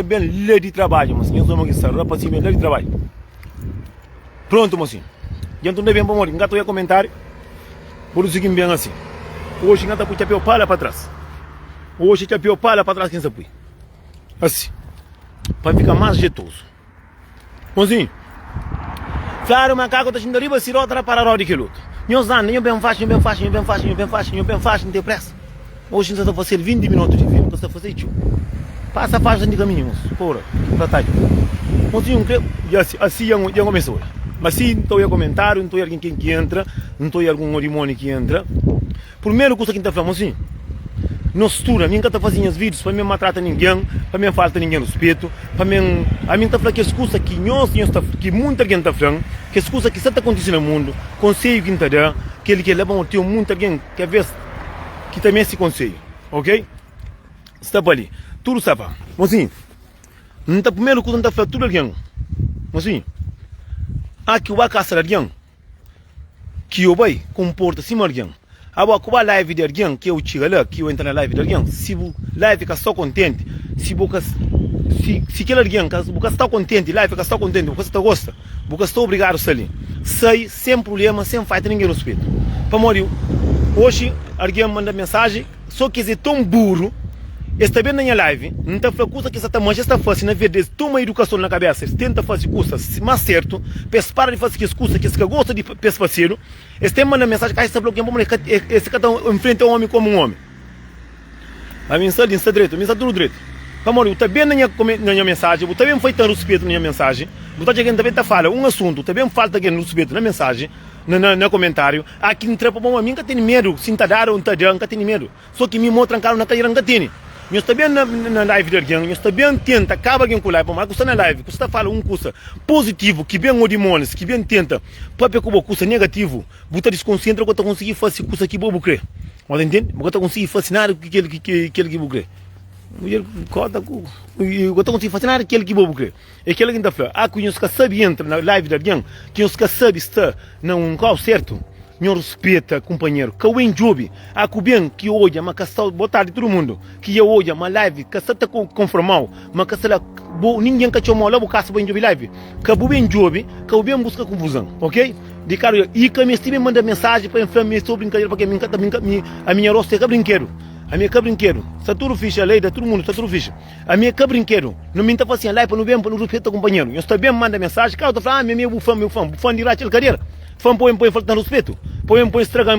bem, lei de trabalho, mocinho. Eu sou uma que sarra para cima, lei de trabalho. Pronto, mocinho. Já não bem para morrer, engato ia comentário. Por isso que bem assim. Hoje engata para chapéu pala para trás. Hoje chapéu pala para trás quem sabe. Assim. Para ficar mais jeitoso. Mocinho. Claro, o macaco está indo arriba, se rota para a roda que luta. Meus anos, eu bem fácil, não tem pressa. Hoje você está fazendo 20 minutos de vídeo, você está fazendo tio. Passa a faixa de caminho, porra, para tarde. Mocinho, assim já começou. Mas sim, não estou a comentário, não estou a alguém que entra, não estou a algum orimone que entra. Primeiro coisa que está falando, mocinho. Não estuda, nunca está fazendo os vídeos para mim maltrata ninguém, para mim falta ninguém respeito, para mim, a mim está falando que as coisas que muita gente está falando, que as coisas que está acontecendo no mundo, conselho que está dando, que ele leva a ter muita gente que às vezes que também se conselho, ok? Está para ali, tudo sabe, mocinho, não está primeiro coisa não está falando tudo alguém, mocinho, aqui o caça alguém, que eu vai comporta-se alguém. Agora, com a live de alguém, que eu chego lá, que eu entro na live de alguém, se o live fica só contente, se aquele alguém que está contente, live fica só contente, você está gosta, você está obrigado a sair. Sai, sem problema, sem falta ninguém respeito. Para morrer, hoje, alguém manda mensagem, só que é tão burro, está bem na minha live, não está fazendo coisa que está mancha, está fazendo, na verdade, toma educação na cabeça, tenta fazer coisas mais certo, para de fazer coisas que você gosta de fazer, este manda mensagem que está bloqueando, esse cara enfrenta um homem como um homem. A mensagem está direito, tudo direito. Amor, está bem na minha mensagem, está bem feito respeito na minha mensagem, está chegando também está fala um assunto, está bem falta alguém respeito na mensagem, no comentário, aqui não trepa para mim, nunca tem medo, se está dando ou não está dando, nunca tem medo, só que me mostram cara na cadeira, nunca tem. Eu estou bem na live de alguém, eu estou bem tenta, acaba alguém com live, mas você na live, você está falando coisa positivo, que bem o demônios, que bem tenta, para pegar uma coisa negativo, você desconcentra que você conseguir fazer coisa que você quer. Você entende? Você conseguir fazer nada que ele que quer. Você conseguir fazer nada que ele que você quer. É aquele que está falando, que você sabe entra na live de alguém, que você sabe está num qual certo. Não respeita, companheiro. Que o enjobe, que bem que olha, mas que está botar de todo mundo, que eu olha, uma live, que está conformado, mas que está ninguém que chamou lá o caso para enjobe live, que o bem enjobe, que o bem busca confusão, ok? De cara, e que me estive manda mensagem para enfiar minha sua brincadeira, porque a minha roça é brinquedo. A minha é brinquedo. Está tudo ficha, a lei da todo mundo, está tudo ficha. A minha é brinquedo. Não me está fazendo live para não ver, para não respeitar companheiro. Eu estou bem, manda mensagem, cara, eu estou falando, meu fã de lá, aquela cadeira. Fã põe faltando respeito. Põe estragar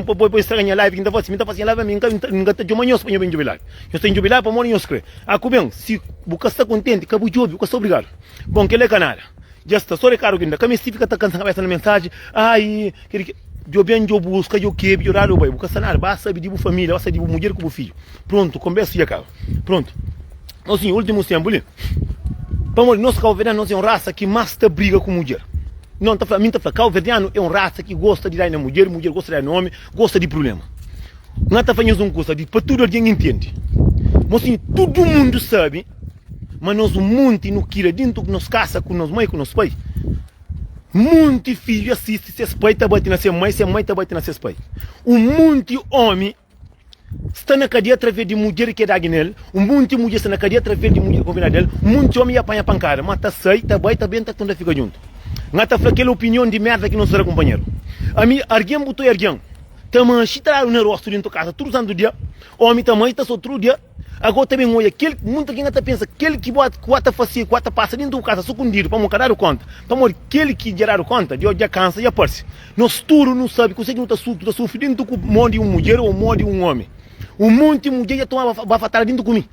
minha live, que me está fazendo live, nunca está de manhã para eu bem jubilar. Eu estou em jubilar para morrer, eu escrevo. Bem, se você está contente, que o job, você está obrigado. Bom, que ele é canara. Já está, só recaro que ainda, que a minha fica está cansada cabeça na mensagem, eu bem, eu busco, eu quebro, eu raro, você está nada, basta saber de família, basta de mulher com o filho. Pronto, conversa e acaba. Pronto. Assim, último tempo ali. Para morrer, nós calverdianos, nós é uma raça que mais está briga com mulher. Não, está falando, calverdiano é uma raça que gosta de dar na mulher, mulher gosta de dar no homem, gosta de problema. Não está fazendo uma coisa, para tudo alguém entende. Mas assim, todo mundo sabe, mas nós um monte no queira dentro que nos caça com nós mãe, com nós pai. Monte filho assiste, seus pais está batendo na sua mãe está batendo na seus pais. Um monte homem está na cadeia através de mulher que é da nele, um monte de mulher está na cadeia através de mulher combinada dele, um monte homem apanha pancada, mas está sai, está bem, está bem, está tudo fica junto. Não está aquela opinião de merda que não será companheiro. A mim, alguém botou alguém. Também, se está no rosto dentro da casa, todo santo dia, homem também está só outro dia. Agora também, olha, muita gente está pensa, aquele que bota fazer, que passa dentro da casa, escondido, para não dar conta. Para aquele que gerar conta, de já cansa, já parece. Nós tudo não sabe, consegue não está sofrendo com o mundo de uma mulher ou o mundo de um homem. O monte de mulher já toma bafatada dentro comigo.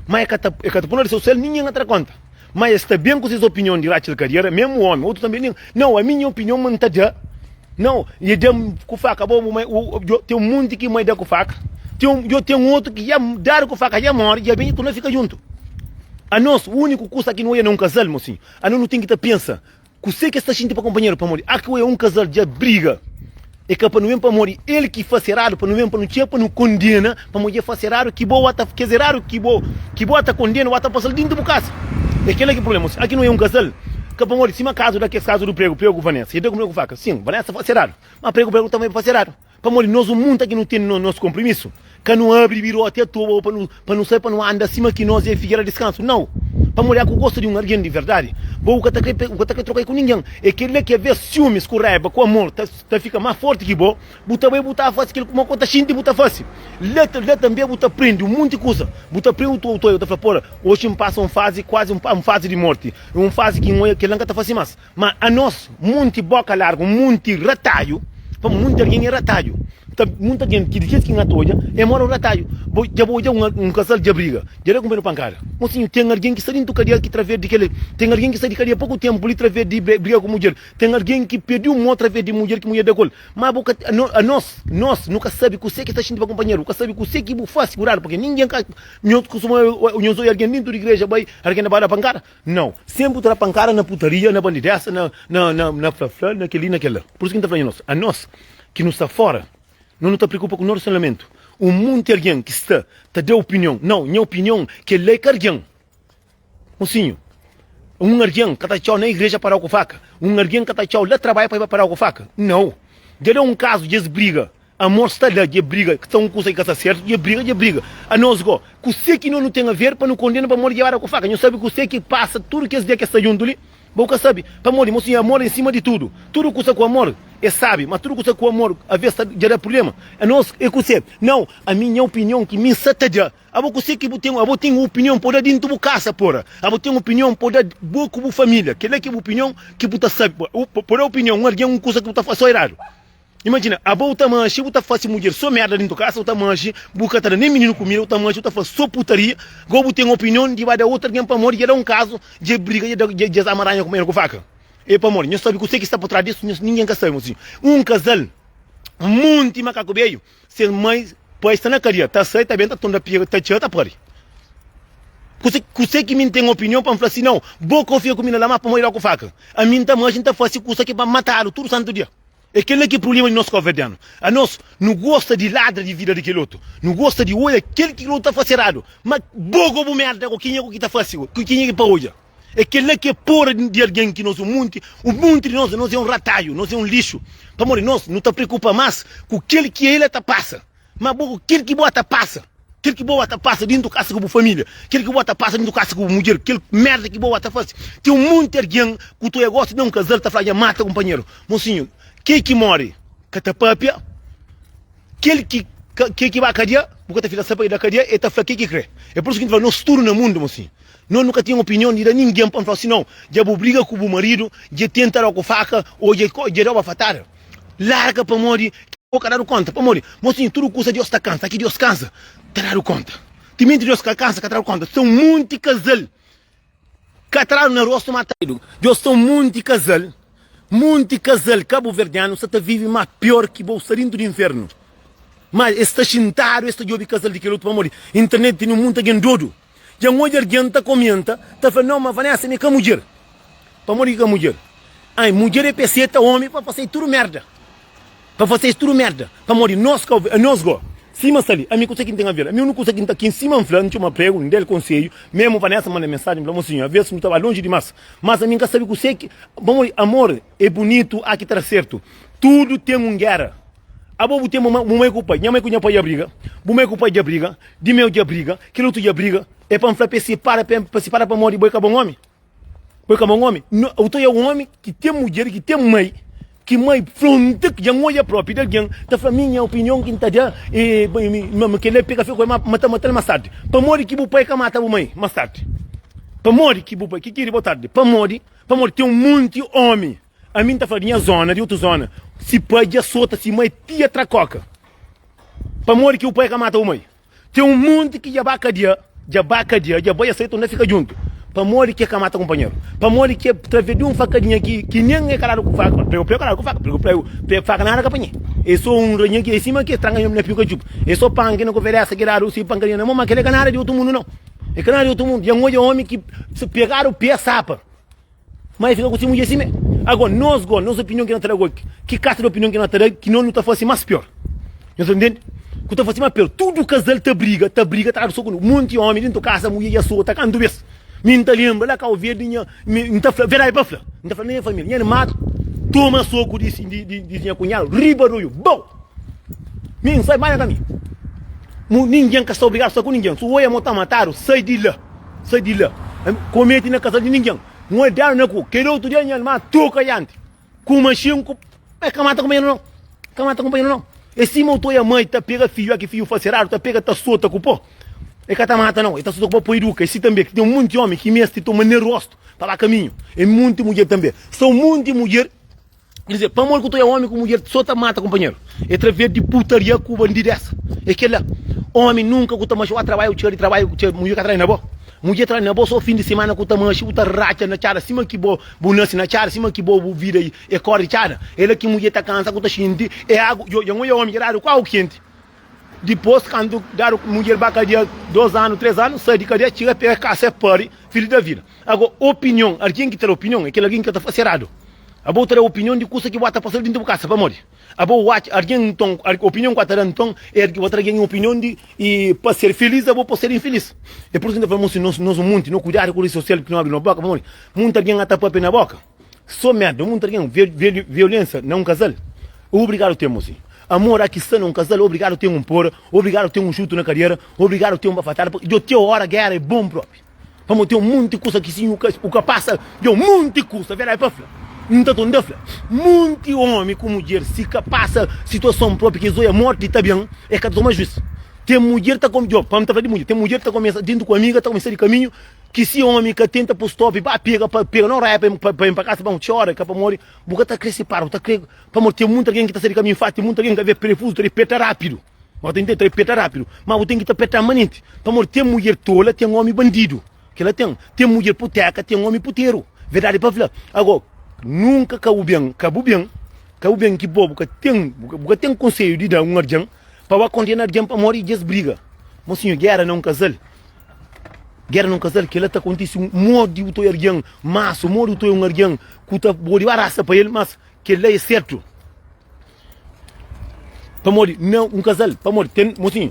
Mas é que está pondo seu céu, ninguém entra conta. Mas está bem com essas opiniões de Rachel Carreira, mesmo o homem, outro também não, a minha opinião não está já. Não, e com faca, tem um monte que mãe dá com faca, eu tenho outro que já dá com faca, já morre, já vem e tu não fica junto. A nós, o único custo aqui não é um casal, mocinho. A nós não tem que estar pensa, que você que está sentindo para companheiro para morrer, aqui é um casal já briga. É que para não vir para morrer, ele que faz errado, para não vir para não tinha, para não condena, para morrer faz errado, que boa está fazendo errado, que boa está condena, está passando dentro do casa. É aquele que é o problema. Aqui não é um casal. Que para morrer, cima caso daquele caso do prego Vanessa. E deu com faca. Sim, Vanessa faz errado. Mas prego também faz errado. Para morrer, nós o mundo aqui não tem nosso compromisso. que não abre virou até tua para não andar acima que nós é ficar a descanso. Não. Para mulher que gosta de um alguém de verdade, o que tá trocar com ninguém. É que ele quer ver ciúmes com raiva, com amor, tá fica mais forte que bom. Buta vai botar fácil, que ele como conta xinte buta fácil. Lá também buta prende um monte de coisa. Buta prende o eu tá falando, hoje me passa uma fase quase uma fase de morte, uma fase que não tá fácil mais. Mas a nós muito boca larga, muito ratalho, para muito alguém é ratalho. Muita gente que diz que não toja é mora o ratalho. Já vou um casal de briga, já comer pancada. Mas sim, tem alguém que está dentro do cadeia que através de aquele, tem alguém que está de cadeia pouco tempo ali através de briga com mulher, tem alguém que perdeu um através de mulher que mulher decol. Mas nós nunca sabe que você que está sentindo companheiro, nunca sabe que você que faz segurar, porque ninguém costuma alguém dentro da igreja vai alguém na barra pancada. Não, sempre terá pancada na putaria, na bandidaça, na flafla, naquela. Por isso que está falando a nós que nos está fora. Não nos preocupa com o nosso relacionamento. O mundo tem alguém que está dando opinião. Não, minha opinião que lê que alguém. Mocinho, um alguém que está tchau na igreja para o faca. Um alguém que está tchau lá trabalha para parar o faca. Não. Já é um caso de briga. A amor está lá de briga. Que estão com você que está certo. De briga. A nós, go. Que você que não tem a ver para não condenar para morrer para o faca. Não sabe que você que passa tudo que é que está junto ali. Boca sabe, para morrer, mocinho, amor em cima de tudo. Tudo que usa com amor é sabe, mas tudo que usa com amor, às vezes gera problema. É nós, é que você, não, a minha opinião que me sataja. A você que tem uma opinião por dentro do casa, porra. A tem uma opinião por dentro da família. Que é que opinião que você sabe. Por a opinião, alguém coisa que você faz só errado. Imagina, a boa tamanche, você faz mulher só merda dentro do casa, o tamanche, você nem menino comida, o tamanche, você faz só putaria, você tem uma opinião de vai dar outra alguém para morrer, e era um caso de briga, de amaranha com ele com faca. E para morrer, não sabe que você que está por trás disso, ninguém quer saber, assim. Um casal, muito macaco veio, ser mãe, pode estar na cadeia, tá certo, tá bem, tá toda pia, tá tchau, tá por aí. Você que me tem opinião para falar assim, não, boa confia comigo lá, mas para morrer com faca. A mim também, a gente tá fazendo coisa aqui para matar, todo santo dia. É aquele que é o problema de nós governos. A nós não gosta de ladra de vida daquele outro. Não gosta de olhar aquele que não está fazendo errado. Mas bogo merda com quem é que está fazendo. Com quem é que para hoje. É aquele que é porra de alguém que nós, o mundo de nós é um ratalho, nós é um lixo. Para morrer, nós não está preocupa mais com aquele que ele está passa. Mas bogo, aquele que bota passa. Aquele que bota passa dentro do casa com a família. Aquele que bota passa dentro do casa com a mulher. Aquele merda que bota faz. Tem um monte de alguém que tu gosta de um casal está falando, mata companheiro. Mocinho. Quem que morre? Catapapia. Aquele que vai à cadeia, porque a filha sabe da cadeia, e está falando que crê. É por isso que a gente fala, nós tudo no mundo, assim. Nós nunca temos opinião de ninguém para falar assim, não. Já briga com o marido, já tenta com faca, ou já dá fatar. Larga para morrer, que dar conta, para morrer. Mocinho, tudo coisa Deus está cansa, aqui Deus cansa. Está dar conta. Também Deus cansa, que dar conta. São muito casal. Que na rosto matado. Deus são muito casal. Muito casal cabo-verdiano está vive mais pior que o saindo do inferno. Mas está chintado, está de casal de que outro para morrer. Internet tem um monte de dodo. Já hoje alguém está comenta, está falando, não, mas Vanessa, me com mulher. Para morrer com mulher. Ai, mulher é peseta, homem, para fazer tudo merda. Para fazer tudo merda. Para morrer, nós go. Cima ali, a mim consegue ter a ver. A mim não consegue estar aqui em cima falando, tinha uma prego, não dele conselho. Mesmo Vanessa manda mensagem para mocinho, às vezes não estava longe demais. Mas a mim quer saber que você que, bom, amor é bonito, aqui está certo. Tudo tem uma guerra. A bobo tem uma mãe com o pai, minha mãe com o pai a briga, o mãe com o pai a briga, de meu de briga, que outro de briga, é para falar para se para morrer, boi com bom homem. Boi com bom homem. Eu estou um homem que tem mulher, que tem mãe. Que mãe fronte que já olha própria de alguém, tá falando minha opinião que está já e que ele pega fica matar mais tarde. Para morrer que o pai que mata a mãe mais tarde. Para morrer que o pai que quer botar tarde. Para morrer tem um monte de homem. A mim tá falando minha zona de outra zona. Se pai já solta se mãe tia tracoca. Para morrer que o pai que mata a mãe. Tem um monte que já baca dia, já vai aceitar onde fica junto. Para morrer que é mata companheiro. Para morrer que é através de um facadinha aqui, que nem é calado com faca. Prego calado com faca. Prego faca na área que é só um ranho aqui em cima que é estranho na pica chup. É só pão que não conversa, que raro, se pancarinha na mão, mas que é canara de outro mundo não. É canara de outro mundo. Já um homem que se pegar o pé sapa. Mas fica com esse mulher assim mesmo. Agora, nossa opinião que não terá que casta de opinião que não terá, que não está fazendo mais pior. Você entende? Que está fazendo mais pior. Tudo casal tá briga, tá só com um monte de homem dentro da casa, a mulher já só, tá cantando isso. Minta lembra lá que o verdinho, minta verá para fla, minta família família, minha mata, toma soco de minha cunhada, riba do bom, minha sai mais a caminho, Ninguém que está obrigado a estar com ninguém. Se o oi é matar, sai de lá. Sai de lá. Comete na casa de ninguém. Não é dar na cu. Que outro dia ele toca aí. Com uma chinco. É que mata companheiro não. Que mata companheiro não. E se montou a mãe, tá pega filho, aqui filho faz raro, tá pega, tá solta com pô. É que tá mata não. E tá solta com pô educa. E se também, que tem um monte de homem que mestre toma no rosto. Para lá caminho. E muita mulher também. São muita mulher. Quer dizer, para morrer que tu é homem com mulher, só tá mata companheiro. É através de putaria com bandido essa. É que lá. Homem nunca que tu macho a trabalho, tira de trabalho, mulher que traz na boa. Mulher traz na boa só fim de semana que tu macho, tu racha na cara, cima que bo, bonança na cara, cima que bo vira aí, é corre cara. Ela que mulher tá cansada, que tu xinte, é água, eu homem, raro, qual quente. Depois, quando dar mulher bacadia 2 anos, 3 anos, sai de cadeia, tira, pega, caça, pare, filho da vida. Agora, opinião, alguém que tem opinião, é aquele alguém que tá fazendo. A boa ter a opinião de coisa que bota passar dentro da casa para morrer. A boa alguém então a opinião que está então é que outra alguém opinião de e para ser feliz a boa para ser infeliz. É por isso que falamos nós muito não cuidar com o social que não abre na boca, para morrer. Muita alguém ata papel na boca. Só merda, muita alguém violência não casal. Obrigado temos assim. Amor aqui está num casal, obrigado ter um por, obrigado ter um chute na carreira, obrigado ter uma bafatada, eu tenho hora guerra é bom próprio. Vamos ter um monte de coisa que sim o que passa, deu um monte de coisa, verá para então, muito homem com mulher, se passa situação própria, que zoia morte, está bem, é que toma juízo. Tem mulher que está com, vamos falar de mulher, tem mulher que está começando dentro com amiga, está começando de caminho, que se homem que tenta para o stop, pega, não vai para ir para casa, para um chora, para morrer, porque está crescendo para morrer, tem muita gente que está saindo de caminho fácil, tem muita gente que vê perifuso, repeta rápido, repeta rápido, mas tem que estar manente, para morrer, tem mulher tola, tem um homem bandido, que ela tem mulher puteca, tem um homem puteiro, verdade para falar, agora, nunca caiu bem que bobo, que tem conselho de dar um argão, para condenar argão para morrer e desbriga. Mas senhor, guerra não casal, que ela está acontecendo, modo de o argão, mas o modo de um argão, que está bom raça para ele, mas que ele é certo. Para morrer, não, um casal, para morrer, tem, mocinho,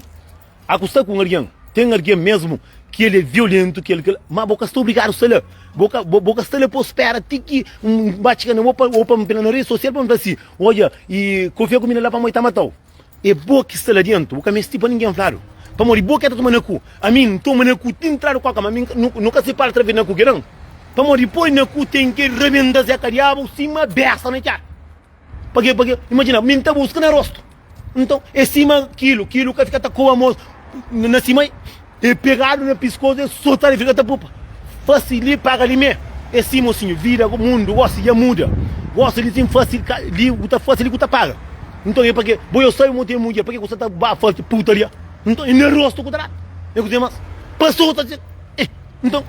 acostar com um argão, tem argão mesmo, que ele é violento, que ele... Mas boca está obrigado a ser boca está ali prospera, tem que bate na opa na rede social para me assim, olha, e confia comigo lá para moita matou. E boca está lá dentro, boca me estipa ninguém claro. Para morrer, boca está tomando cu. A mim, toma na cu, tem claro com a cama, nunca se para através na cu, que não. Para morrer, põe na cu, tem que rebentar a cariabo, cima, besta, né, cara? Porque, imagina, mim está buscando rosto. Então, é cima, quilo que fica com a moça, na cima, é pegado na pescoço, é soltar e fica da pupa. Facilita, paga ali mesmo. Esse mocinho, vira o mundo, gosta de muda. Gosta de sim fácil, que tá paga. Então é porque, eu sei muito mulher, porque você tá bafando de putaria. Então, e no rosto que tá lá. Eu digo, mas, passou, tá dizendo, então,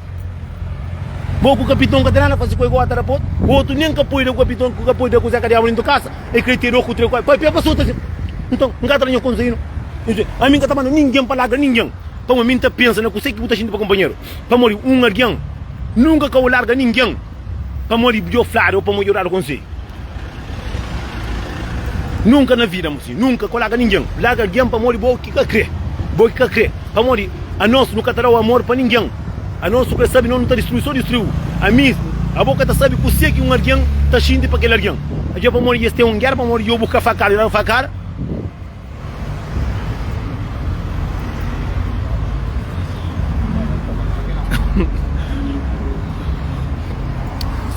vou com o capitão que tá lá, fazer coisa igual a terapeuta. O outro nem capô do capitão, que capô da coisa que dentro da casa. E que ele tirou com o trem, passou, tá dizendo. Então, não tá nem conseguindo. A mim que tá mandando ninguém para lá, ninguém. Para mim tá pensando que eu sei que você gente para companheiro. Para morrer um alguém. Nunca que eu larga ninguém. Para morrer eu flaro ou para melhorar o conselho. Nunca na vida, mocinho. Nunca que eu larga ninguém. Larga alguém para morrer boa que crê. Boa que crê. Para morrer. A nós nunca terá o amor para ninguém. A nós que sabe não está destruindo, só destruiu. A mim, a boca tá sabe que eu sei que um alguém está xinde para aquele alguém. A gente para morrer este é um guerra para morrer eu buscar facar e não facar.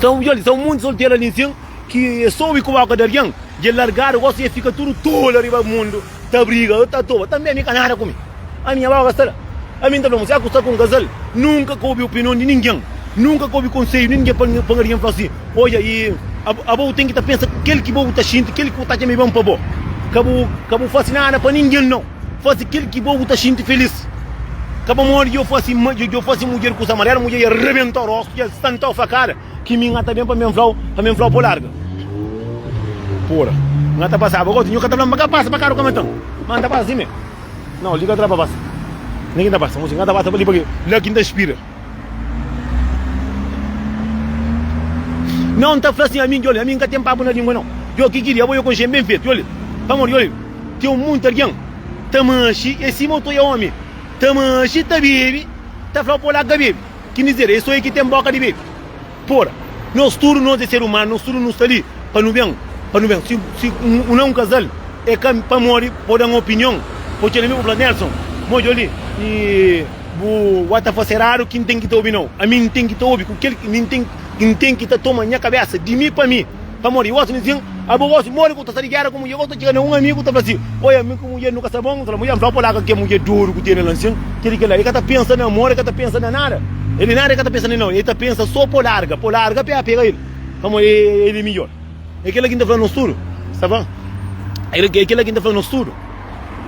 São muitos solteiros ali em cima que soube como a de alguém, de largar o gosto e fica tudo tolo arriba do mundo, tá briga, tá toa, também me canara comigo. A minha avó gastar, a minha também, você acostar com um casal, nunca coube opinião de ninguém, nunca coube conselho de ninguém para ninguém falar assim, olha, e a boa tem que estar pensando, aquele que boa está xinte, aquele que está me bom para boa, acabou fazendo nada para ninguém não, faz aquele que boa está xinte feliz. Acabou morrer, eu faço mulher com essa maneira, mulher ia arrebentar o rosto, ia estantar a facada, que me engata bem para minha frau por larga. Porra, engata passava, agora tinha que estar falando, passa para cá o camentão, manda para assim mesmo. Não, liga atrás para passar. Ninguém está passando, engata passa para ali, porque lá quem está inspira. Não está falando assim a mim que tem papo na língua não. Eu que queria, eu conheço bem feito, olha, vamos, olha, tem muito alguém, tamanchi, esse motor é homem. Tamanchi tá bebe, tá falando por lá que bebe. Que dizer, isso aí que tem boca de bebe. Porra, nós tudo nós é ser humano, nós tudo nós ali para não ver, se um casal é para morrer, pode dar uma opinião, pode ter o Nelson, mojo ali e o wata faceraro quem tem que te ouvir não. A mim tem que te ouvir, porque quem tem que te tomar minha cabeça de mim para mim. Para morrer, eu gosto de dizer, a boa gosto morre com essa ligada como eu gosto de chegar um amigo tá assim, olha, amigo como mulher nunca está bom, então mulher vai lá que é mulher duro que tem na lancinha, que ele tá pensando em amor, ele tá pensando em nada. Ele nada que tá pensando em não, ele tá pensando só por larga pega ele. Como ele melhor. É aquele que tá falando no estudo, sabe? É aquele que tá falando no estudo.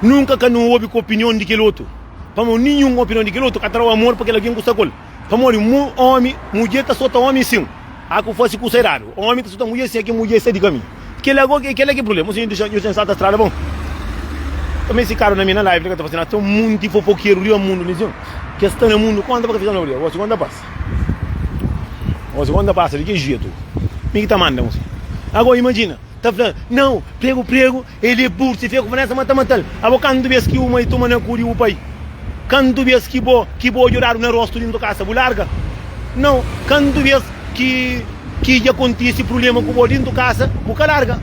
Nunca que não houve opinião de aquele outro. Para nenhuma opinião de aquele outro, que o amor porque alguém gosta dele. Para homem, mulher tá só tá homem sim. Ako fosse considerado. O homem está mulher se aqui mulher sai de caminho. Que é que problema? Você deixa eu sentar estrada bom. Também esse cara na minha live que tá fazendo até um mundo de fofoqueiro ali o mundo, né? Que está no mundo quando vai fazer na hora? O segundo passa. O segundo passa de que jeito? Me que tá mandando assim. Agora imagina, tá falando, não, prego, ele é burro, se fica com essa mata. Agora quando vês que uma e toma na curi o pai. Quando vês que vou llorar no rosto dentro da casa, vou larga. Não, quando vês que já acontece problema com o dentro da casa, boca larga.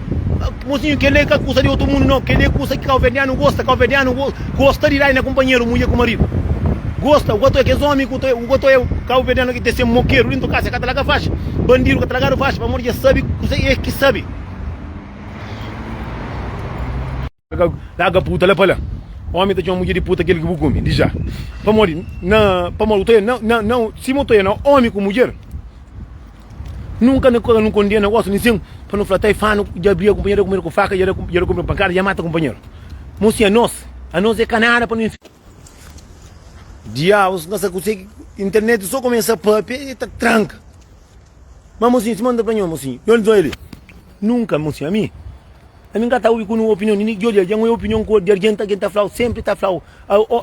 Mocinho, que ele é que acusa de outro mundo, não. Que ele acusa que o verdiano gosta de ir na companheiro, mulher com marido. Gosta, o gosto é que é homem, o gosto é o verdiano que tem ser moqueiro dentro da casa, que talaga faz. Bandido que talaga faz, para morrer, sabe, é que sabe. Larga puta, lá para lá. O homem tem uma mulher de puta que ele que bugume, diz já. Para morrer, não, se motor não, homem com mulher. Nunca não condena negócio nisso para não flatar e fano já abrir a companheira comer com faca, já comer pancada, já mata o companheiro. Mocinha, a nós é canada para não diabos, nossa consegue internet só começa a papel e tá tranca. Mas mocinha, se manda para mim, mocinha. Eu não sou ele. Nunca, mocinha, a mim está com uma opinião, eu já uma opinião de argenta que está falando, sempre está falando.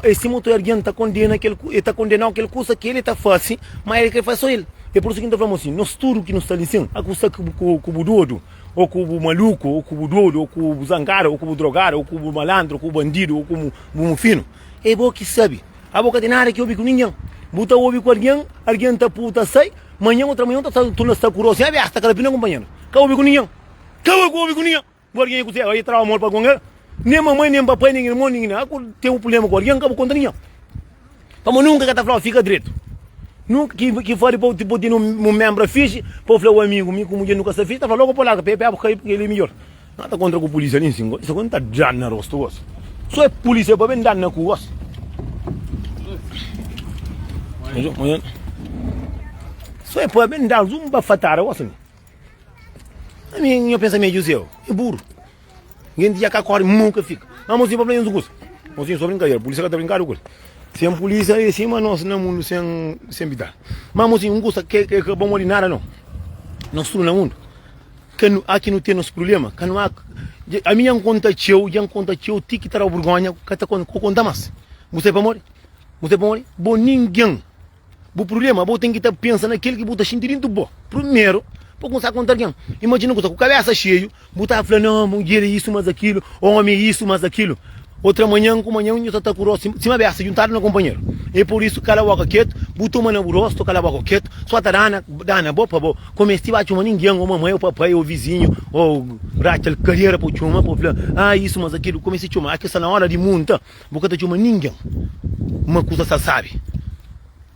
Esse motor argenta condena aquele, está condenando aquele coisa que ele está fazendo, mas ele quer fazer só ele. É por isso que a gente está falando assim, nós tudo que nos está dizendo, a coisa com o doido, ou com o maluco, ou com o doido, ou com o zangaro, ou com o drogado, ou com o malandro, ou com o bandido, ou com o fino. É bom que sabe. A boca tem nada que ouve com ninguém. Buta ouve com alguém está puta sai, manhã outra manhã tu não está curioso, é besta, cada pina companheiro. Que ouve com ninguém. Que ouve com ninguém. Alguém que você aí traz amor para alguém. Nem mamãe, nem papai, nem irmão, ninguém. Tem um problema com alguém, acaba contra ninguém. Como nunca que está falando, fica direito. Nunca que fora para tipo ter um membro fixe, para falar o amigo, como mulher nunca se fez, está falando logo para lá, porque ele é melhor. Nada contra a polícia nem assim, isso quando está dando na rosto, gosto. Só é polícia para vender na rua, gosto. Só é para vender um bafatar, gosto. A minha pensamento é burro. Ninguém dia que corre, nunca fica. Mas mocinho para brincar, mocinho só brincadeira, a polícia está brincando com ele. Sem polícia é cima nós não mundo sem vida. Mas mocinho, não gosta que vamos ali nada não. Nós estamos no mundo. Aqui não tem nosso problema. A minha conta teu, tique para o vergonha, que está com conta mais. Você para morrer? Bom ninguém. O problema, você tem que estar pensando naquele que você está sentindo bom. Primeiro, para começar a contar alguém. Imagina que você com a cabeça cheia, você está falando, não, mulher isso, mas aquilo, homem isso, mas aquilo. Outra manhã, eu estou curioso, se me aberta, juntar no companheiro. É por isso que ela boca quieto, botou uma no rosto, cala a boca quieto, só está dando boa para boa. Como se tivesse uma ninguém, ou mamãe, ou papai, ou vizinho, ou rachel, carreira para o chuma, para falar, isso, mas aquilo, como se chuma, aqui está na hora de monta, boca de chuma ninguém. Uma coisa você sabe.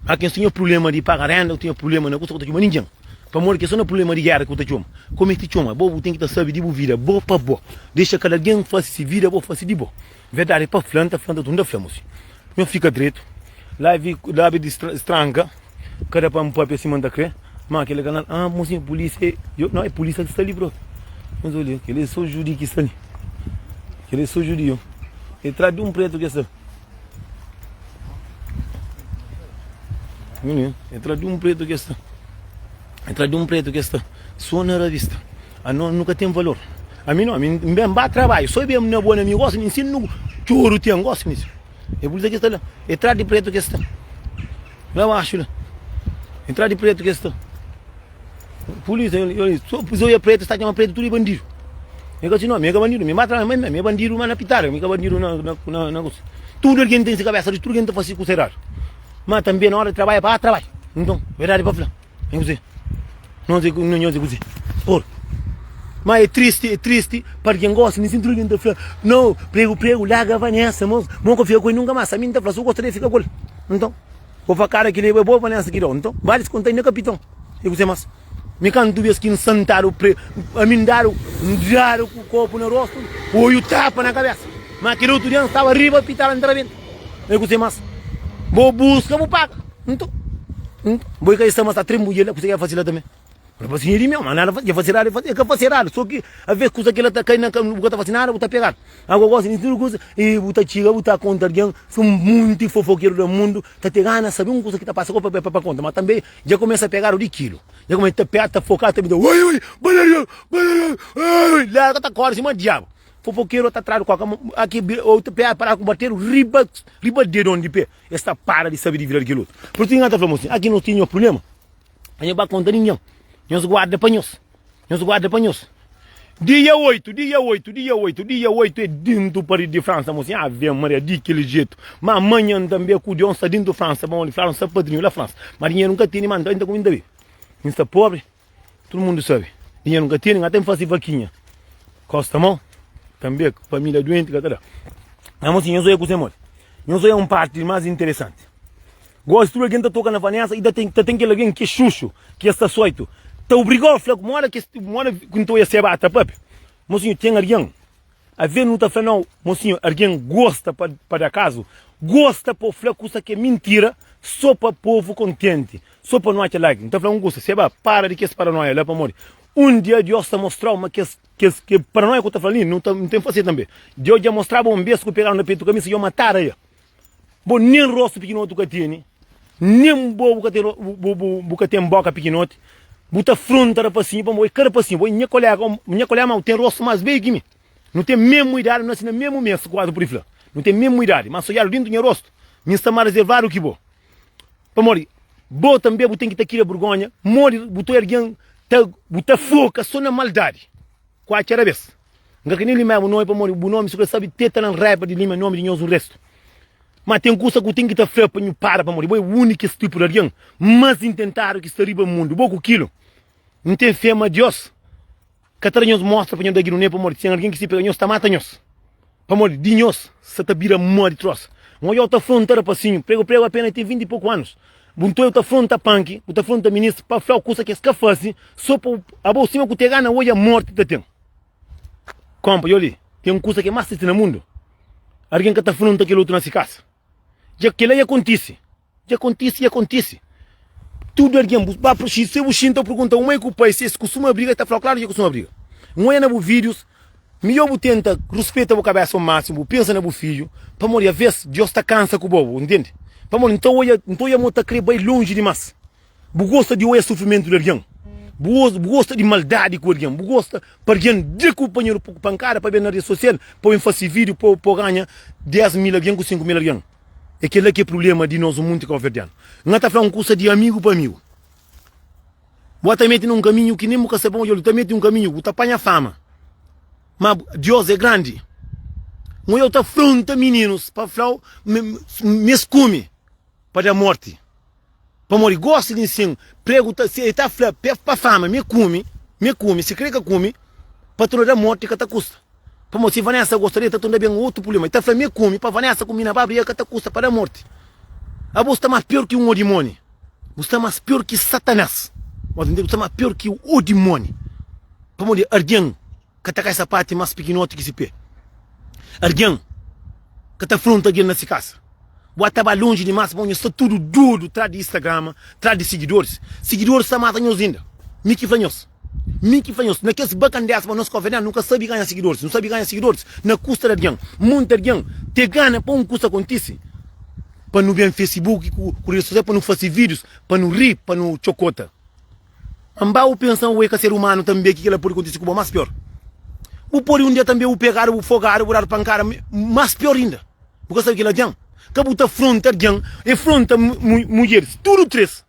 Aqui tinha problema de pagar renda, eu tinha problema na coisa de chuma ninguém. Para morrer que só não é problema de guerra que eu chuma. Como este chuma, bobo tem que estar sabe de vida, boa para boa. Deixa cada alguém faça se vira, boa faça de boa. Verdade, para planta tudo da flama. Não fica direito. Lá vi de estranca, cada para um papo acima da crê. Mas aquele canal, mocinho, polícia, não é polícia que está ali, bro. Mas olha, ele é só judeu que está ali. Ele é só judeu. Ele traz de um preto que está. Ele traz de um preto que está. Ele traz de um preto que está. Só na revista. Nunca tem valor. A mim não, a mim bem bate trabalho, só bem na boa, me gosto, me ensino no choro, tem gosto nisso. É por isso que está lá, entrar de preto que está. Lá abaixo, lá. Entrar de preto que está. Polícia, só eu preto, está chamando preto, tudo é bandido. Eu digo não, mega bandido, me mata, me bandido, mas na pitada, me bandido na coisa. Tudo alguém tem essa cabeça, tudo alguém está fazendo considerar. Mas também na hora de trabalhar, para trabalho. Então, verdade para falar. Não sei. Não sei você. Por. Mas é triste, para quem gosta, nem se introduz dentro da não, prego, larga Vanessa, moço, nunca fica com ele nunca mais, a mim tá falando, eu gostaria de ficar com ele, então, vou falar cara que ele é boa Vanessa aqui, então, vale se contar no capitão, e você mais, me canto tu vês que sentar a mim dar o copo no rosto, ou o tapa na cabeça, mas aquele outro dia estava arriba, pitar entrar dentro, e você mais, vou buscar, vou pagar, então, vou que essa massa tremulha, você quer fazer lá também. Para vacinar mesmo, mas nada ia fazer nada, é que fazer nada, só que a vez que ela está caindo na boca vacinada, está pegado. Agora gosta de tudo coisa e botar chega, botar conta alguém, são muito fofoqueiro do mundo, está pegando, sabe uma coisa que está passando para conta, mas também já começa a pegar o de quilo. Já começa a pegar, está focado, está me dando, oi, lá está corda, cima de diabo. Fofoqueiro está atrás do coca, aqui outro pé para combater o riba de onde pé. Esta para de saber de virar aquilo. Por isso que está falando assim, aqui não tinha problema. A gente vai contar ninguém. Nós guarda para nós. Dia 8 é dentro do Paris de França, moço. Ave Maria, daquele jeito. Mas amanhã também com o Dion está dentro da França. Bom, ele fala, não padrinho da França. Mas dinheiro nunca tem, mano, ainda comendo bem. Quem está pobre, todo mundo sabe. Dinheiro nunca tem, até fazer vaquinha. Costa mão, também, família doente, etc. Mas, moço, eu sou com você, moço. Eu sou parte mais interessante. Gosto de alguém que toca na Vanessa e tem que alguém que é xuxo, que está soito. Tá obrigado a falar, mora quando tu ia ser bata, papi. Mocinho, tem alguém. A ver não tá falando, mocinho, alguém gosta para acaso, gosta para falar coisa que é mentira, só para povo contente, só para não achar like. Então falando gosta, se para de que esse paranoia, lá para morrer. Dia Deus está mostrar uma que paranoia que eu tô falando, não tem fazer também. Deus já mostrava um beijo que pegaram no peito do caminho e eu matar aí. Bom, nem rosto pequenote que tem, nem bobo que tem boca pequenote. Buta fronteira para cima, mas cara para cima, minha colega mal tem rosto mais bem que mim. Não tem mesmo idade, não é mesmo mês, quadro por isso. Não tem mesmo idade, mas só já dentro do rosto. Me está mais reservado o que vou. Para morrer, vou também tem que ter aqui a vergonha, morrer, botou alguém, botar foca só na maldade. Qualquer vez. Não que nem mesmo não é para morrer, o nome, se sabe, teta na raiva de lima, nome de nós o resto. Mas tem coisa que tem que estar feio para morrer. É o único tipo de alguém. Mas intentaram que está riba mundo. Pouco quilo. Não tem fé, mas Deus. Catarina mostra para nós daqui no para morrer. Se alguém que se pega, nós está mata nós. Para morrer, de nós, se está vira morre troço. Uma outra fronteira para cima. Prego apenas tem 20 e poucos anos. Buntou outra fronteira punk, outra fronteira ministro, para falar coisa que é fácil. Só para a bolsa cima que te gana hoje a morte que tem. Compra, olha ali. Tem uma coisa que é mais triste no mundo. Alguém que está fronteira aquele outro nessa casa. Já que ele acontece. Tudo alguém, se eu sinto pergunta, como é que o pai se costuma brigar, está falando, claro que costuma brigar. Não é nos vídeos, melhor tenta, respeita a cabeça ao máximo, pensa no filho, para morrer a vez, Deus está cansa com o bobo, entende? Para morrer, então eu vou querer bem longe demais. Gosta de olhar sofrimento de alguém. Gosta de maldade com alguém. Gosta para alguém de companheiro, pancada, para ver na rede social, para fazer vídeo, para ganhar 10 mil alguém com 5 mil alguém. É aquele que é o problema de nós, o mundo que verdade. Não está falando coisa de amigo para amigo. Bota mete num caminho que nem nunca se bom, eu também tem um caminho, tu apanha fama. Mas Deus é grande. Eu estou afronta meninos para falar, me escume para a morte. Para morrer, gosta de ensino, prego, se está falando, para fama, me come, se crê que come, para tornar a morte que está custa. Como se Vanessa gostaria de estar bem outro problema. Está falando, me come, para Vanessa comer na babria que está custa para a morte. A você está mais pior que um demônio. Você está mais pior que Satanás. Você está mais pior que o demônio. Para morrer, alguém que está com essa parte mais pequenote que se pé. Alguém que está fronte a alguém nessa casa. Você está longe demais, você está tudo duro atrás de Instagram, atrás de seguidores. Seguidores estão matando nós ainda. Miki fanhos. Naqueles bacandeados para nós governar, nunca sabe ganhar seguidores. Não sabe ganhar seguidores. Na custa de alguém. Muito alguém. Te ganha para um custo acontece. Para não ver no Facebook, com redes sociais, para não fazer vídeos, para não rir, para não chocota. Ambao pensam o ser humano também que ela pode acontecer com o mais pior. O pode um dia também o pegar, o fogar, o dar pancara, mais pior ainda. Porque sabe que ela tem? Que está fronte alguém, e fronte mulheres, tudo três.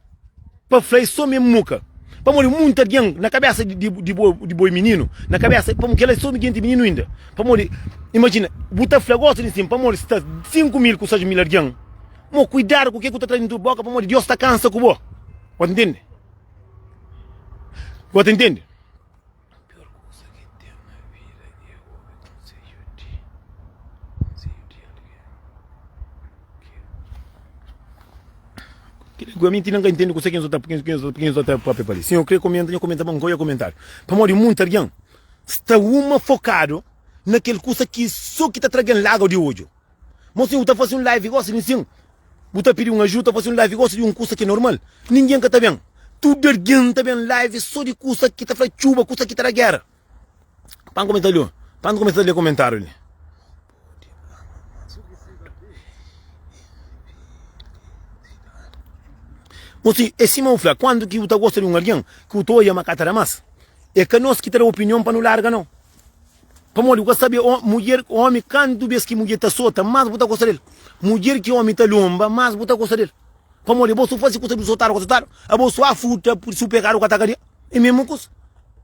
Para falar só mesmo muca. Para morrer muito alguém na cabeça de boi menino, na cabeça, para que ela é só menino ainda. Para morrer, imagina, botar flagote em cima, para morrer, está 5 mil com 6 mil alguém. Mas cuidado com o que está trazendo na boca, para morrer, Deus está cansa com o bo. Você entende? a mim não entendo que quem está papel ali. Se eu queria comentar, eu comento bom, eu comentar. Para morrer muito alguém está uma focado naquele coisa que só que está trazendo lago de hoje. Mas se eu estou fazendo live gosta de sim, eu estou pedindo ajuda, fazendo live gosta de coisa que é normal. Ninguém que está bem. Tudo alguém está bem live só de coisa que está fazendo chuva, coisa que está na guerra. Para comentar ali, para começar a comentar ali. Mas sim, esse meu filho, quando que eu gosto de alguém que eu estou a matar mais, é que nós que ter opinião para não largar não. Para morrer, eu saber mulher, homem, quando vês que mulher está solta, mais você gosta dele. Mulher que homem está lomba, mais você gosta dele. Para morrer, você faz coisa de soltar, a bolsa a fruta por se pegar o catacaria, é mesmo coisa.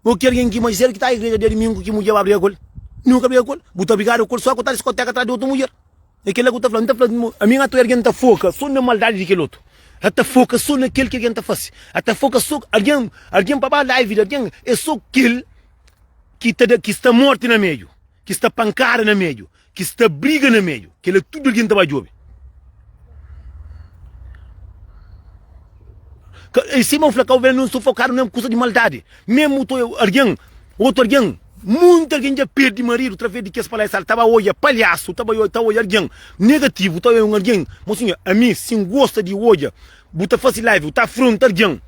Ou que alguém que mais que está a igreja dele mesmo que mulher vai abrir a coisa, nunca abriu a coisa, você obrigar o coisa só a contar discoteca atrás de outra mulher. É que ele está falando, a minha tua alguém está foca, só na maldade de aquele outro. Até foca só naquele que alguém está fazendo. Até foca só alguém para a live, alguém é só aquele que está morto no meio, que está pancada no meio, que está briga no meio, que ele é tudo alguém está jovem. E se não flacar o velho não sufocar não é coisa de maldade. Mesmo alguém, outro alguém, muito alguém já perde marido, outra vez de que as palestras estava olha palhaço, estava olha alguém negativo, estava alguém, mocinha, a mim se gosta de olha, buta faz live, está afronta alguém.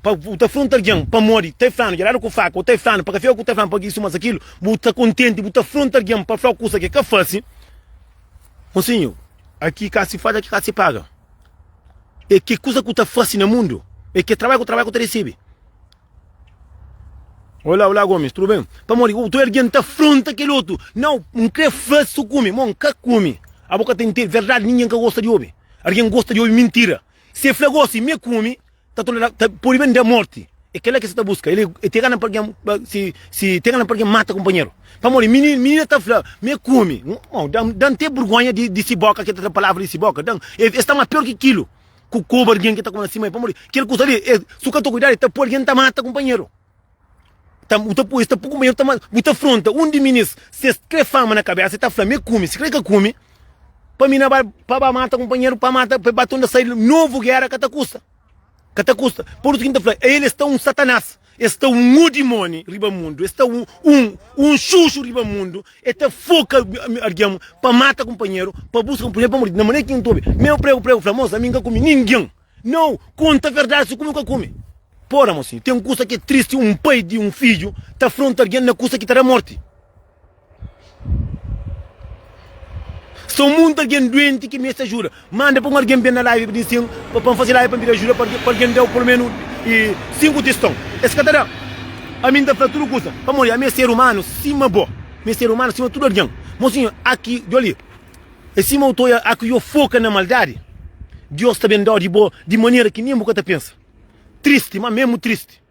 Para afrontar alguém, para morrer, está falando, já era com faca, está falando, para café, está falando, para isso, mas aquilo, está contente, está afrontar alguém, para falar coisa que faz, mocinho, aqui cá se faz, aqui cá se paga. E que coisa que está fazendo no mundo, é que trabalho que você recebe. Olá, Gomes, tudo bem? Para morrer, o teu alguém está afronta aquele outro, não quer fazer come, não quer come. A boca tem que ter verdade, ninguém que gosta de ouvir. Alguém gosta de ouvir mentira. Se é gosta me come, por bem da morte. É que ele que você está buscando. Ele tem ganas para alguém, se tem ganas para alguém mata companheiro. Para morrer, menina está falando, me come. Não tem vergonha de se boca, que a palavra de se boca. Está mais pior que aquilo. Com o alguém que está com acima, para morrer. Aquele coisa ali, se o que eu estou cuidando, está por alguém que mata companheiro. Está por companheiro, está afronta. Um de meninos, se quer fama na cabeça, está falando, me come. Se quer que come, para mim, para matar companheiro, para matar, para bater sair novo guerra, que está custa. Por isso que está falando, ele está um satanás, está um demônio riba mundo, está um xuxo riba mundo, está foca alguém para matar companheiro, para buscar companheiro, para morrer. Na maneira que eu estou, meu prego famoso, a mim nunca come ninguém. Não, conta a verdade, se come, nunca come. Porra, mocinho, tem uma coisa que é triste, um pai de um filho, está afronta alguém na coisa que está a morte. São muito alguém doente que me ajuda. Manda para alguém bem na live, diz assim, para fazer live para me ajudar, para alguém dar pelo menos 5 testões. Esse cara, a mim dá para tudo coisa. Para morrer, a minha ser humano, cima boa. Meu ser humano, cima tudo alguém. Mocinho, aqui, olha, esse meu toia, aqui eu foco na maldade. Deus também dá de maneira que nem um bocado pensa. Triste, mas mesmo triste.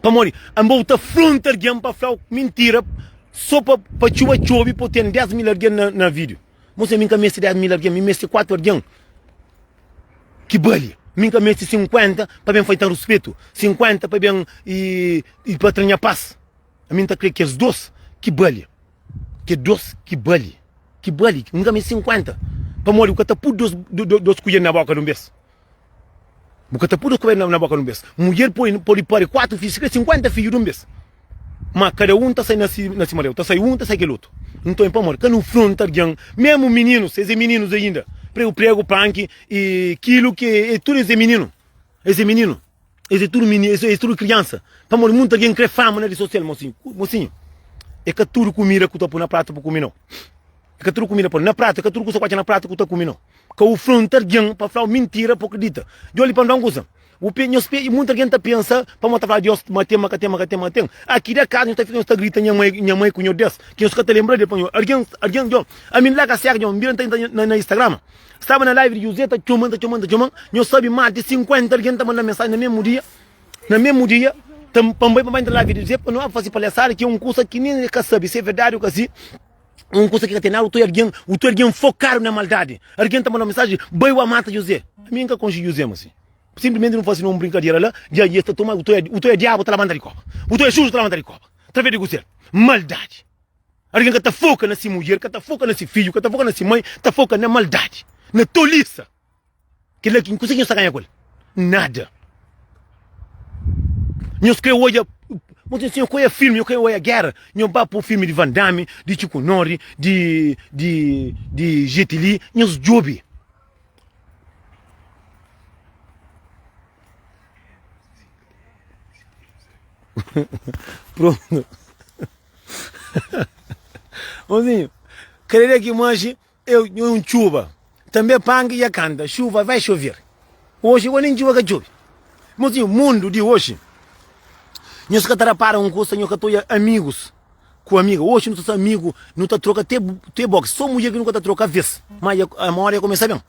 Para morrer, a volta fronta alguém para falar mentira, só para chuva, para ter 10 mil alguém na vídeo. Mas eu nunca me 10 mil alguém, me 4 alguém. Que bale. Nunca me 50 para bem fazer respeito. 50 para bem e para treinar paz. A mim está creio que é dois que bale. Que dois que bale. Que bale. Nunca me 50. Para morrer, o que está por dois colheres na boca de um beijo. O que está por dois colheres na boca de um beijo. Mulher pode pôr 4 filhos, 50 filhos de um beijo. Mas cada um está saindo na cima dele. Está saindo um, está saindo aquele outro. Então, para morrer, que não fronta alguém, mesmo meninos, esses meninos ainda, prego, punk, e aquilo que é tudo esse menino. Esse menino. Esse tudo menino, esse tudo criança. Para morrer, muito alguém quer fama na rede social, mocinho. É que tudo comida que tu põe na prata para comer, não. É que tudo comida na prata, é que tudo que você na prata que tu comer, não. Que o fronta alguém para falar mentira, para acreditar. Eu olho para dar uma coisa. Muita gente pensa, para matar falar Deus, matei. Aqui da casa, a gente está gritando, minha mãe com o Deus, que eu só te lembro depois. Alguém, a mim lá que segue, mira na Instagram. Estava na live de José, chamando, eu sabe mais de 50, alguém está mandando mensagem no mesmo dia, também para entrar na live de José, não vai fazer palhaçada, que é uma coisa que nem sabe se é verdade ou assim. Uma coisa que tem nada, o teu alguém focar na maldade. Alguém está mandando mensagem, boi a mata José. A mim nunca consigo José, assim. Simplesmente não faz uma brincadeira lá, já está tomando, o teu é diabo, está lavando de copa. O teu é sujo, está lavando de copa. Através de você. Maldade. Alguém que está foca nessa mulher, que está foca nesse filho, que está foca nessa mãe, está foca na maldade, na toliça. Que ele consegue ganhar com ele. nada. Nós que hoje, mas eu conheço filme, eu conheço a guerra, eu vou para o filme de Van Damme, de Chico Nori, de Jet Li, nós job. Pronto. Mozinho, querer que hoje eu chuva. Também panga e a canta, chuva vai chover. Hoje eu nem chuva que chove. Mozinho, o mundo de hoje. Nós que para um curso, nós que estou amigos com amiga. Hoje não estou amigo, não está troca até boxe. Só mulher que nunca está troca vez. Mas a hora ia começar bem.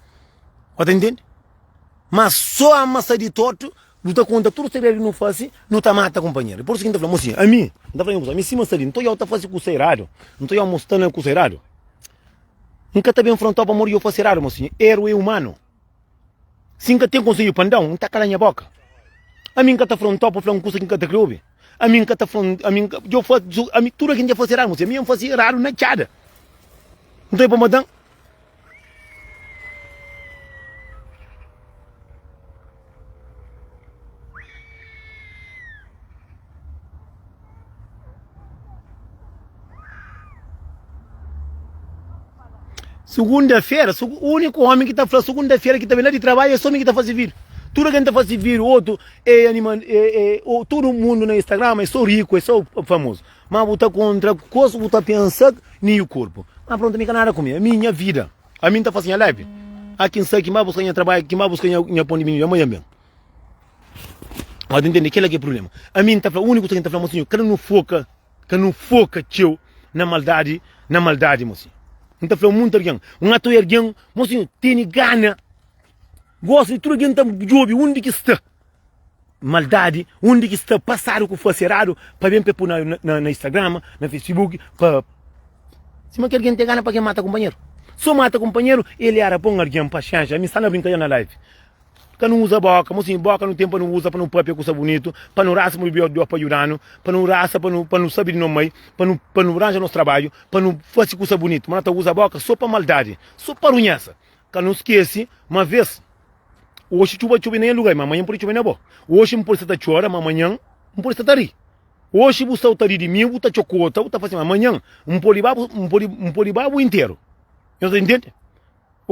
Está entendendo? Mas só a massa de torto, não está conta tudo que ele não faz, não está mata companheiro. Por isso que a gente está falando, mocinho, a mim, não está falando, a mim sim, mas não estou eu a fazer com o serado, não estou eu mostrando com o serado. Nunca está bem frontal para morrer eu fazer serado, mocinho. Héroe humano. Se nunca tem conselho pandão, não está calando a boca. A mim que está frontal para falar um curso que nunca está clube. A mim que está frontal, a mim, eu faço, a mim, tudo que a gente faz serado, mocinho, a mim eu faço serado na chada. Não estou aí para madame. Segunda-feira, o único homem que está falando segunda-feira que está vindo de trabalho é só homem que está fazendo vídeo. Tudo que a gente está fazendo vídeo, outro, todo mundo no Instagram é só rico, é só famoso. Mas você contra coisa, você pensa nem o corpo. Mas pronto, não tem nada comigo, é minha vida. A mim está fazendo live. Há quem sabe que mais busca trabalho, que mais busca minha pão de vinho, amanhã mesmo. Mas entende, aquele que é o problema. A mim está falando, o único que a gente está falando, mocinho, que não foca, tio, na maldade, mocinho. Não falando muito alguém. Um ator alguém, mocinho, tem gana. Gosta de tudo alguém está job, onde que está? Maldade, onde que está passado com o facerado, para bem pôr na Instagram, na Facebook, para... Se mas alguém tem gana para quem mata companheiro. Só mata companheiro, ele era bom alguém para chancha. A mim está na brincadeira na live. Que não usa boca, mocinho, boca no tempo não usa para não pôr coisa bonito, para não raça muito bem para ajudar, para não raça, para não saber de nome, para não arranjar nosso trabalho, para não fazer coisa bonita, mas não usa boca só para maldade, só para unhaça. Que não esquece, uma vez, hoje chuva nem é lugar, mas amanhã pode chover na boa. Hoje não pode estar chora, mas amanhã não pode estar rir. Hoje você está rir de mim, você está chocota, você está fazendo amanhã um polibabo inteiro. Você entende?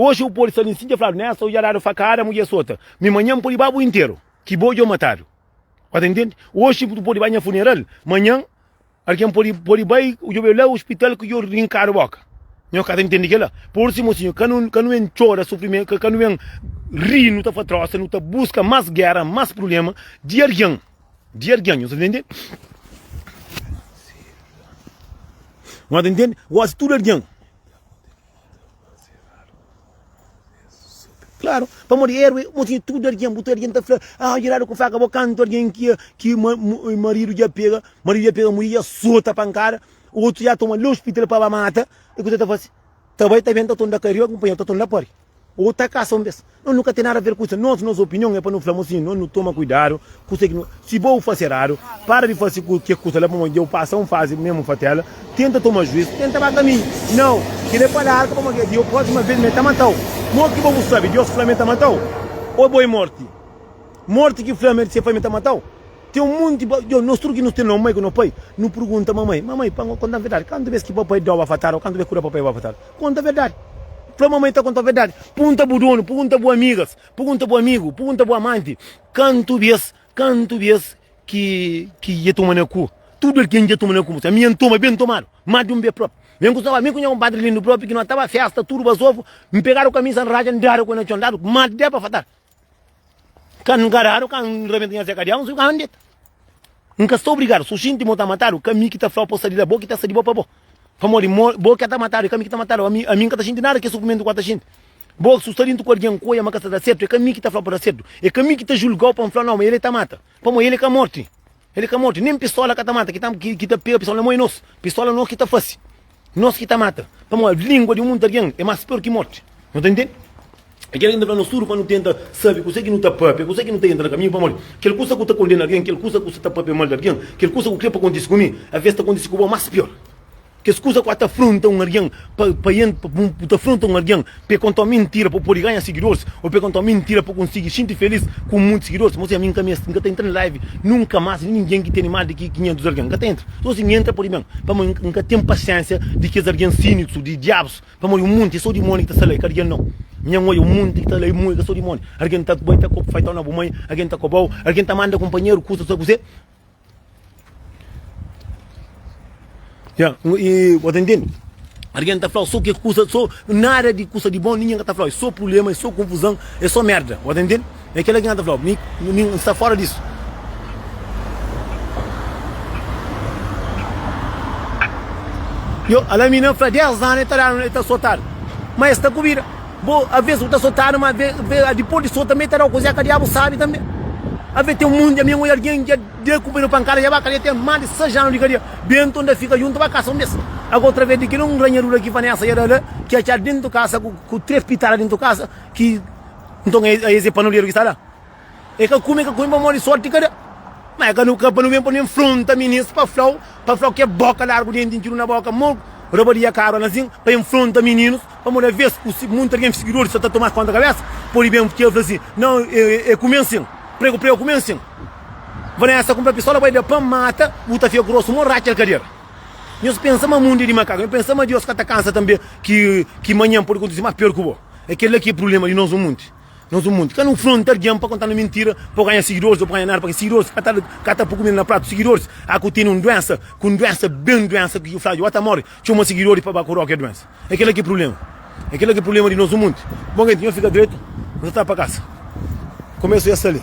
Hoje o polícia ali em cima fala, nessa eu já era facada, mulher solta. Me manhã um polibabo inteiro, que boi eu mataram. Você entende? Hoje o polibabo é funeral, manhã, alguém polibai, eu vou lá ao hospital que eu rincar a boca. Não quero entender que lá. Por isso, mocinho, que não chora sofrimento, que não ri, não está fatroça, não está busca mais guerra, mais problema, de alguém, você entende? Você entende? Você tudo alguém. Claro, para morrer héroe, mocinho, tudo alguém, botou alguém está falando, geraram com faca, canto alguém que marido já pega, mulher já solta a pancada, o outro já toma no hospital para matar, e você está fazendo, também está vendo, está da carioca, acompanha, está na pari. Ou está caça um desse. Não, nunca tem nada a ver com isso. Nossa opinião é para não falar assim, não toma cuidado, se vou fazer raro, para de fazer o que custa lá para onde eu passo, não faz mesmo fatela, tenta tomar juízo, tenta para caminho. Não, querer parar, como que eu posso uma vez me matar. Morte que você sabe, Deus Flamengo matou? Ou boi morte? Morte que Flamengo se Flamengo matou? Tem um monte de... Nós tudo que não temos mãe com o pai, não pergunta mamãe, conta a verdade. Quando vês que o papai dá o avatar, ou quando vês que o papai vai avatar, conta a verdade. Para mamãe está contando a verdade. Pergunta para o dono, pergunta para o amigas, pergunta para o amigo, pergunta para o amante. Quanto vês que ia tomar no cu? Tudo que ia tomar no cu. A minha toma, bem tomado, mais de um bem próprio. Vem com um padre lindo próprio que não estava festa, tudo basofo, me pegaram camisa raja, andaram com o andado, mas deu para fatar. Quando gararam, quando rebentinha se cadiam, se ficaram dentro. Nunca estou obrigado, se o xinto me está matando, caminho que está falando para sair da boca, que está saindo boca para boca. Famori, boca está matando, caminho que está matando, a mim que está xinto nada, que é suplemento com a xinto. Boca, se o estarinho com alguém coia, mas que está certo, é caminho que está falando para certo. É caminho que está julgado para falar, não, mas ele está mata. Famori, ele é com morte. Ele é com morte, nem pistola que está mata, que está pega pistola, não é nosso. Pistola não que está fácil. Nós que está mata. Vamos, a língua de um mundo alguém é mais pior que morte. Não está entendendo? Aquele que está no sul, quando tenta, sabe, você que não está papo, você que não está entrando no caminho para morrer. Aquele coisa que está condenando alguém, aquele coisa que está papo mal de alguém, aquele coisa que para acontecer comigo, a vez está acontecendo com o mais pior. que escusa com a afronta alguém, para afronta alguém, para contar mentira, para poder ganhar seguidores, ou para contar mentira, para conseguir sentir feliz com muitos seguidores. Mas a mim nunca entra em live, nunca mais, ninguém que tem mais de 500 alguém, nunca entra. Só assim entra por mim, para mim nunca tem paciência de que os alguém cínicos, de diabos, para mim um monte, só demônio que está ali, que não. Minha mãe, um monte que está ali, muito, só demônio. Alguém está com o feitão na mãe, alguém está com o bom, alguém está manda companheiro, custa só você. E o atendendo, alguém está falando só que custa, só nada de custa de bom, ninguém está falando, só problema, só confusão, é só merda, o atendendo? É aquele que está falando, ninguém está fora disso. Eu, a minha fala 10 anos está soltado, mas está comida. Bom, às vezes está soltado, mas depois de soltar também está a coisa que o diabo sabe também. A ver, tem um mundo, a minha mulher, alguém que deu comida para cara, já vai querer ter mais de 6 anos de cadeia. Bento onde fica junto, vai caçar um mês. Agora, outra vez, de que não ranheiro aqui, vai nessa, que é dentro da casa, com 3 pitadas dentro da casa, que então é esse paneleiro que está lá. É que come para morrer sorte, cara. Mas é que não vem para nem fronta, ministro, para falar que é boca largo dentro, tiro na boca, morro. Roubaria caro assim, para enfrentar meninos, para mulher ver se muito alguém seguidores está a tomar conta da cabeça, por ir bem, porque eu falei assim, não, é comer assim. Prego, comer assim. Vai nessa comprar pistola, vai dar para mata, buta fio grosso, morrer a cadeira. Nós pensamos mundo de macaco, nós pensamos Deus que está cansa também, que amanhã pode acontecer mais pior que o bom. É aquele aqui é o problema de nós o mundo. Nós o mundo. Que não frontar alguém para contar mentira, para ganhar seguidores, ou para ganhar nada, para seguidores, que está por comer na prata, seguidores, a que tem uma doença, bem doença, que eu falo, eu morre, tinha uma seguidores para curar qualquer doença. É aquele aqui é o problema. É aquele aqui é o problema de nós o mundo. Bom, gente, eu fico direito, vou estar para casa. Começo essa ali.